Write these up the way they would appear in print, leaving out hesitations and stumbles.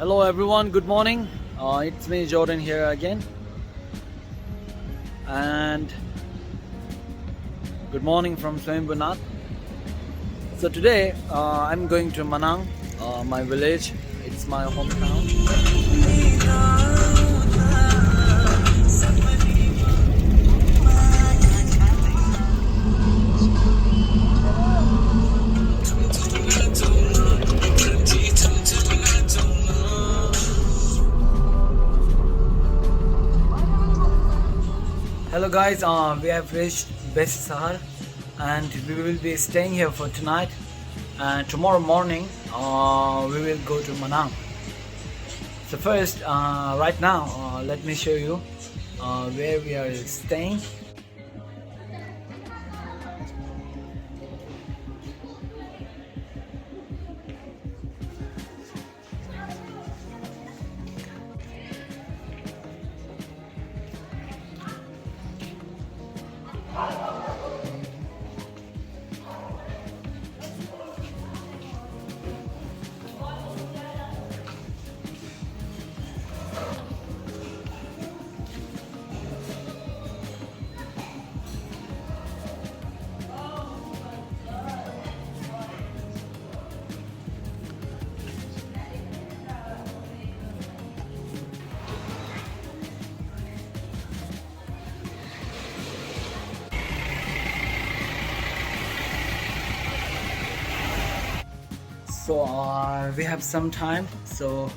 Hello everyone, good morning. It's me Jordan here again. And good morning from Swayambhunath. So today I'm going to Manang, my village. It's my hometown. Hello guys, we have reached Besisahar and we will be staying here for tonight, and tomorrow morning we will go to Manang. So first, right now, let me show you where we are staying. So we have some time, so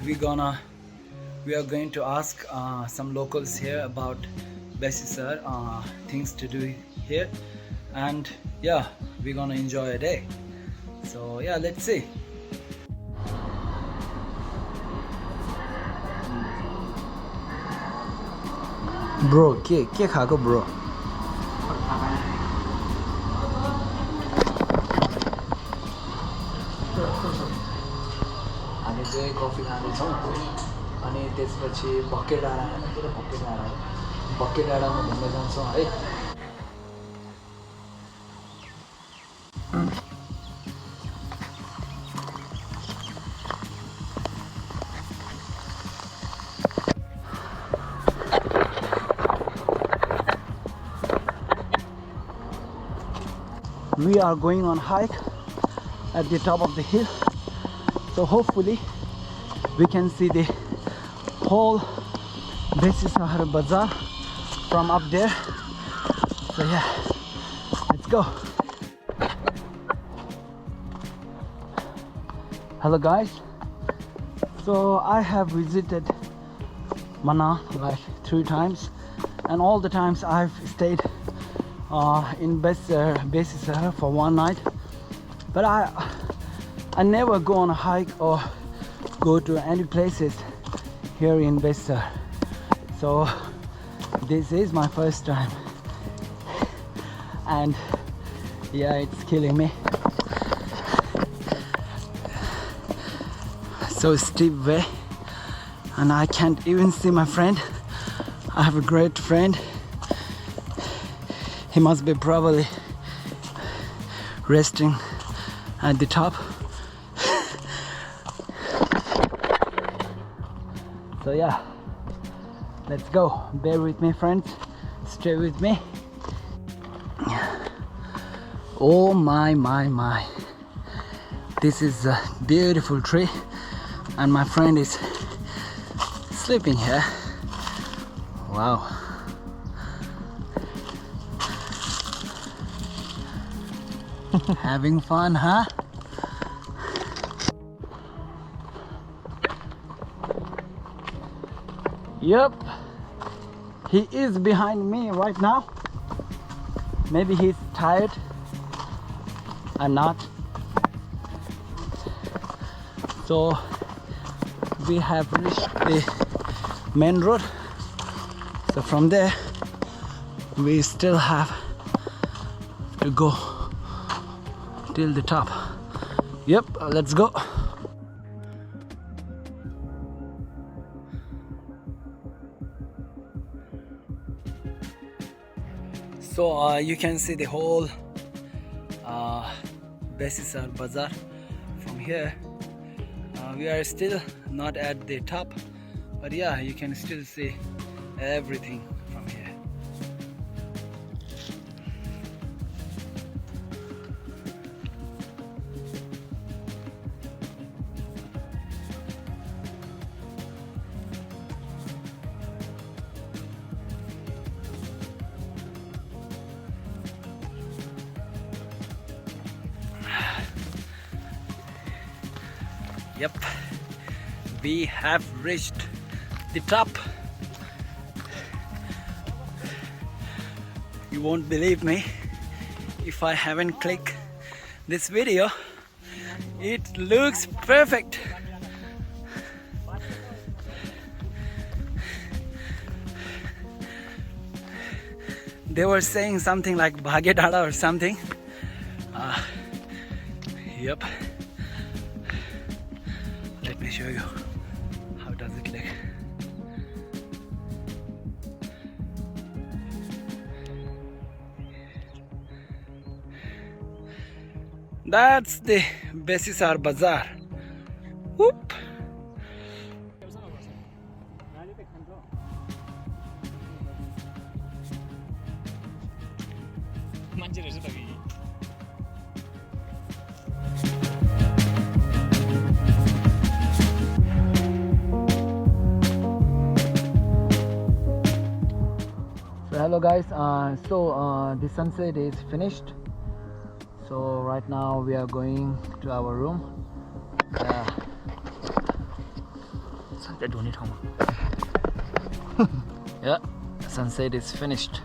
we are going to ask some locals here about Besisahar, things to do here, and yeah, we're gonna enjoy a day. So yeah, let's see. Bro, ke khako bro? हामी चाहिँ coffee खाँदैछौँ अनि त्यसपछि भक्के डाँडामा घुम्न जान्छौँ है। We are going on hike at the top of the hill, so hopefully we can see the whole Besisahar Bazaar from up there. So yeah, let's go. Hello guys, so I have visited Manang like 3 times, and all the times I've stayed in Besisahar for one night, but I never go on a hike or go to any places here in Besisahar. So this is my first time, and yeah, it's killing me. So steep way, and I can't even see my friend. I have a great friend. He must be probably resting at the top. So yeah, let's go. Bear with me, friends. Stay with me. Oh my. This is a beautiful tree, and my friend is sleeping here. Wow. Having fun, huh? Yep, he is behind me right now. Maybe he's tired. I'm not. So we have reached the main road. So from there we still have to go till the top. Yep, let's go. So you can see the whole Besisahar Bazaar from here. we are still not at the top, but yeah, you can still see everything from here. Yep, we have reached the top. You won't believe me if I haven't clicked this video. It looks perfect. They were saying something like Bhagedada or something. Yep. Let me show you how does it look. That's the Besisahar Bazaar. Whoop. Hello guys, the sunset is finished, so right now we are going to our room. Yeah, sunset is finished,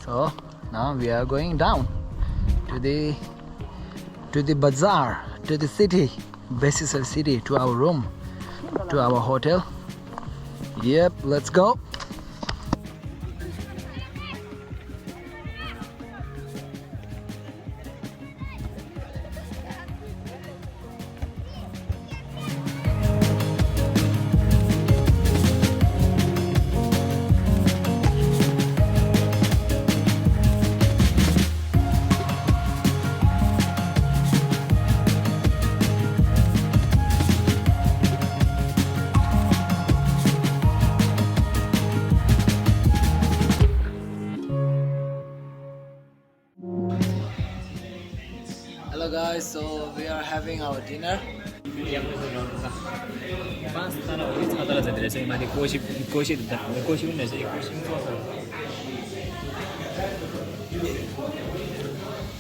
so now we are going down to the bazaar, to the city, Besisahar city, to our room, to our hotel. Yep, let's go. Hello guys, so we are having our dinner.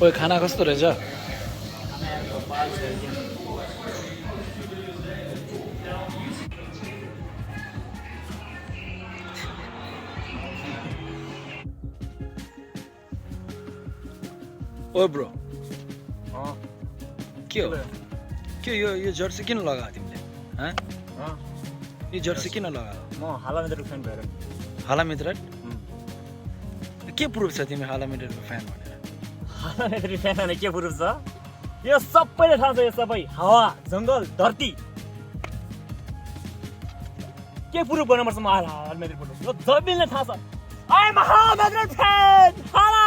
ओए खाना कस्तो रहेछ? ओ bro के हो यो Jersey किन लगायो तिमीले? यो Jersey किन लगायो? म हाला मित्रको फ्यान भएर हाला मित्र के प्रुफ छ तिमी हाला मित्रको फ्यान भनेर? हाला मित्रको फ्यान भने के प्रुफ छ? यो सबैले थाहा छ, यो सबै हावा जंगल धरती के प्रुफ गर्नुपर्छ? म हाला मित्र प्रुफ यो जबिलले थाहा छ। आई एम हाला मित्र फ्यान हाला